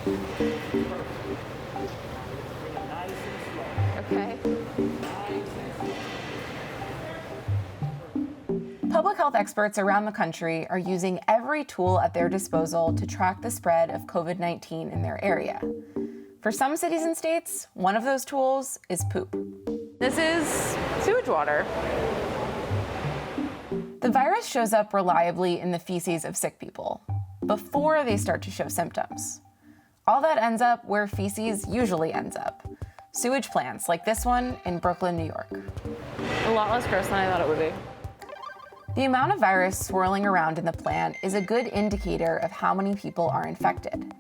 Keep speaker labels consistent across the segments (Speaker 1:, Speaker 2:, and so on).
Speaker 1: Okay.
Speaker 2: Public health experts around the country are using every tool at their disposal to track the spread of COVID-19 in their area. For some cities and states, one of those tools is poop.
Speaker 1: This is sewage water.
Speaker 2: The virus shows up reliably in the feces of sick people before they start to show symptoms. All that ends up where feces usually ends up. Sewage plants like this one in Brooklyn, New York.
Speaker 1: A lot less gross than I thought it would be.
Speaker 2: The amount of virus swirling around in the plant is a good indicator of how many people are infected.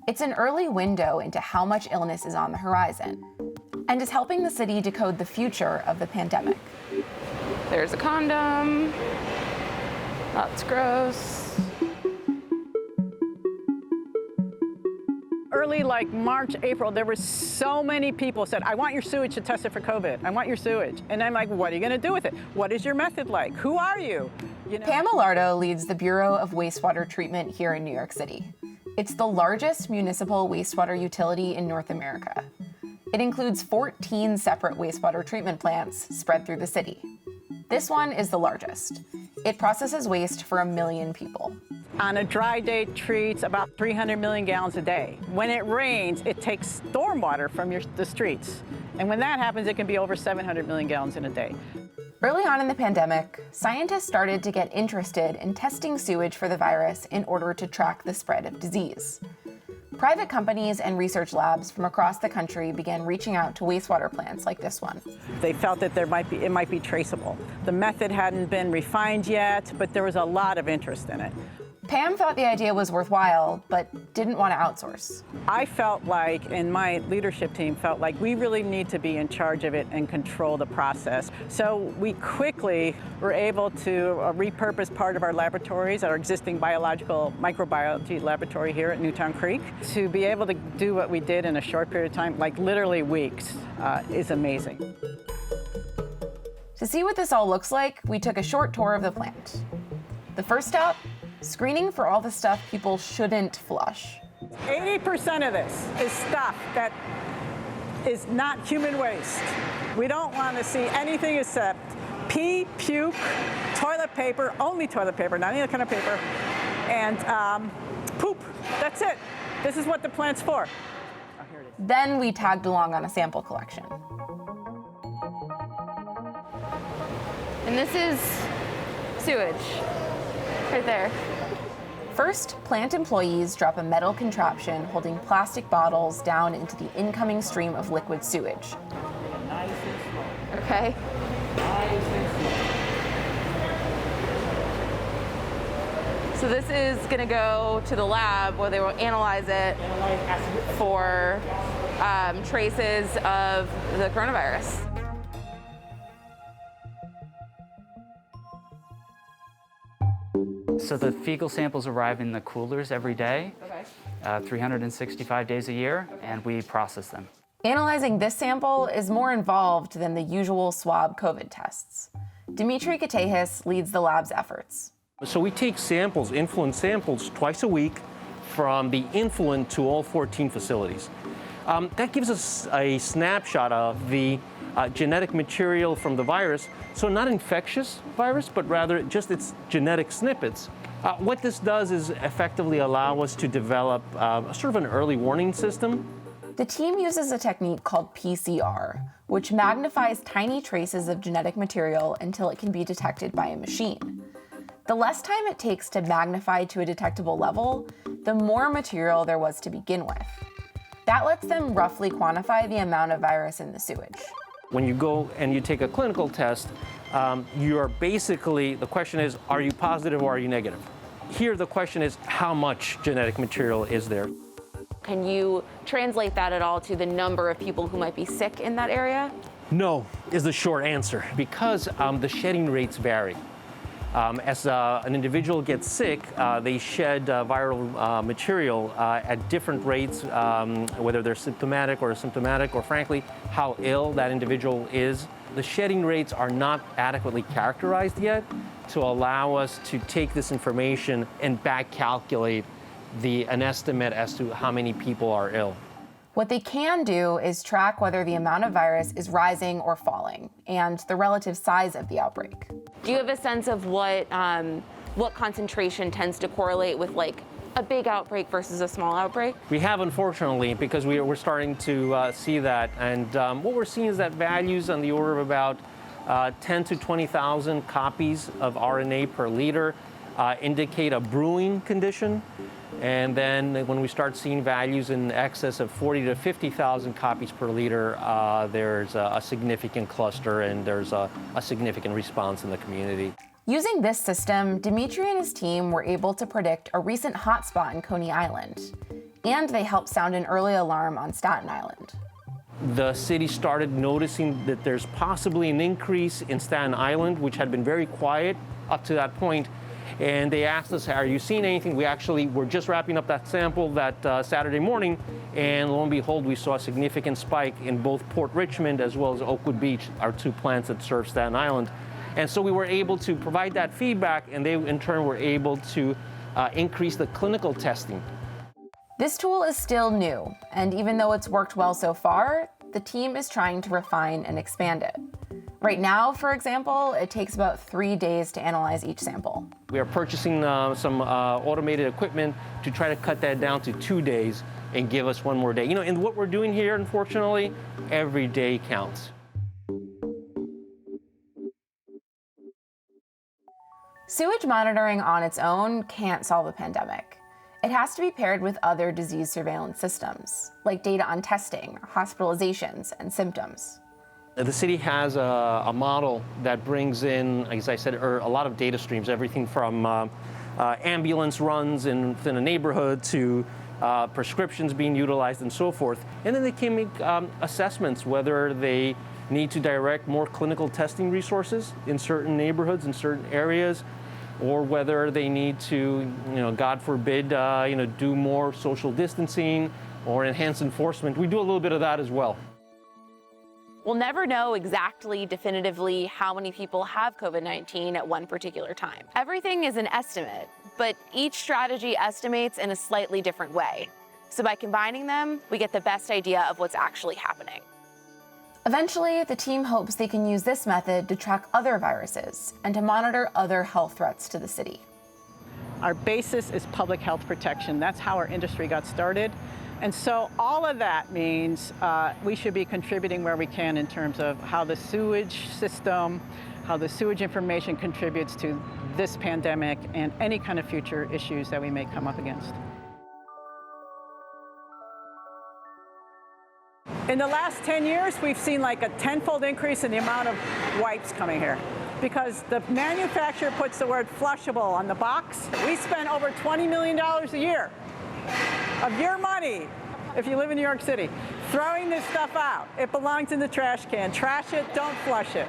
Speaker 2: It's an early window into how much illness is on the horizon, and is helping the city decode the future of the pandemic.
Speaker 1: There's a condom. That's gross.
Speaker 3: Early, like March, April, there were so many people said, I want your sewage to test it for COVID. I want your sewage. And I'm like, what are you going to do with it? What is your method like? Who are you?
Speaker 2: Pam Alardo leads the Bureau of Wastewater Treatment here in New York City. It's the largest municipal wastewater utility in North America. It includes 14 separate wastewater treatment plants spread through the city. This one is the largest. It processes waste for 1 million people.
Speaker 3: On a dry day, it treats about 300 million gallons a day. When it rains, it takes stormwater from the streets. And when that happens, it can be over 700 million gallons in a day.
Speaker 2: Early on in the pandemic, scientists started to get interested in testing sewage for the virus in order to track the spread of disease. Private companies and research labs from across the country began reaching out to wastewater plants like this one.
Speaker 3: They felt that it might be traceable. The method hadn't been refined yet, but there was a lot of interest in it.
Speaker 2: Pam thought the idea was worthwhile, but didn't want to outsource.
Speaker 3: I felt like, and my leadership team felt like, we really need to be in charge of it and control the process. So we quickly were able to repurpose part of our laboratories, our existing biological microbiology laboratory here at Newtown Creek, to be able to do what we did in a short period of time, like literally weeks, is amazing.
Speaker 2: To see what this all looks like, we took a short tour of the plant. The first stop, screening for all the stuff people shouldn't flush.
Speaker 3: 80% of this is stuff that is not human waste. We don't want to see anything except pee, puke, toilet paper, only toilet paper, not any other kind of paper, and poop. That's it. This is what the plant's for. Oh, here it is.
Speaker 2: Then we tagged along on a sample collection.
Speaker 1: And this is sewage, right there.
Speaker 2: First, plant employees drop a metal contraption holding plastic bottles down into the incoming stream of liquid sewage.
Speaker 1: Okay. So this is going to go to the lab where they will analyze it for traces of the coronavirus.
Speaker 4: So the fecal samples arrive in the coolers every day, 365 days a year, and we process them.
Speaker 2: Analyzing this sample is more involved than the usual swab COVID tests. Dimitri Katehis leads the lab's efforts.
Speaker 5: So we take samples, influent samples, twice a week from the influent to all 14 facilities. That gives us a snapshot of the genetic material from the virus, so not infectious virus, but rather just its genetic snippets. What this does is effectively allow us to develop sort of an early warning system.
Speaker 2: The team uses a technique called PCR, which magnifies tiny traces of genetic material until it can be detected by a machine. The less time it takes to magnify to a detectable level, the more material there was to begin with. That lets them roughly quantify the amount of virus in the sewage.
Speaker 5: When you go and you take a clinical test, you're basically, the question is, are you positive or are you negative? Here, the question is, how much genetic material is there?
Speaker 1: Can you translate that at all to the number of people who might be sick in that area?
Speaker 5: No, is the short answer, because the shedding rates vary. As an individual gets sick, they shed viral material at different rates, whether they're symptomatic or asymptomatic, or frankly, how ill that individual is. The shedding rates are not adequately characterized yet to allow us to take this information and back calculate an estimate as to how many people are ill.
Speaker 2: What they can do is track whether the amount of virus is rising or falling, and the relative size of the outbreak.
Speaker 1: Do you have a sense of what concentration tends to correlate with like a big outbreak versus a small outbreak?
Speaker 5: We have, unfortunately, because we're starting to see that. And what we're seeing is that values on the order of about 10 to 20,000 copies of RNA per liter indicate a brewing condition. And then when we start seeing values in excess of 40 to 50,000 copies per liter, there's a significant cluster and there's a significant response in the community.
Speaker 2: Using this system, Dimitri and his team were able to predict a recent hotspot in Coney Island, and they helped sound an early alarm on Staten Island.
Speaker 5: The city started noticing that there's possibly an increase in Staten Island, which had been very quiet up to that point. And they asked us, are you seeing anything? We actually were just wrapping up that sample that Saturday morning, and lo and behold, we saw a significant spike in both Port Richmond as well as Oakwood Beach, our two plants that serve Staten Island. And so we were able to provide that feedback, and they in turn were able to increase the clinical testing.
Speaker 2: This tool is still new, and even though it's worked well so far, the team is trying to refine and expand it. Right now, for example, it takes about 3 days to analyze each sample.
Speaker 5: We are purchasing some automated equipment to try to cut that down to 2 days and give us one more day. You know, and what we're doing here, unfortunately, every day counts.
Speaker 2: Sewage monitoring on its own can't solve a pandemic. It has to be paired with other disease surveillance systems, like data on testing, hospitalizations, and symptoms.
Speaker 5: The city has a model that brings in, as I said, a lot of data streams, everything from ambulance runs within a neighborhood to prescriptions being utilized and so forth. And then they can make assessments whether they need to direct more clinical testing resources in certain neighborhoods, in certain areas, or whether they need to, God forbid, do more social distancing or enhance enforcement. We do a little bit of that as well.
Speaker 1: We'll never know exactly, definitively, how many people have COVID-19 at one particular time. Everything is an estimate, but each strategy estimates in a slightly different way. So by combining them, we get the best idea of what's actually happening.
Speaker 2: Eventually, the team hopes they can use this method to track other viruses and to monitor other health threats to the city.
Speaker 3: Our basis is public health protection. That's how our industry got started. And so all of that means we should be contributing where we can in terms of how the sewage system, how the sewage information contributes to this pandemic and any kind of future issues that we may come up against. In the last 10 years, we've seen like a tenfold increase in the amount of wipes coming here because the manufacturer puts the word flushable on the box. We spend over $20 million a year of your money, if you live in New York City, throwing this stuff out. It belongs in the trash can. Trash it, don't flush it.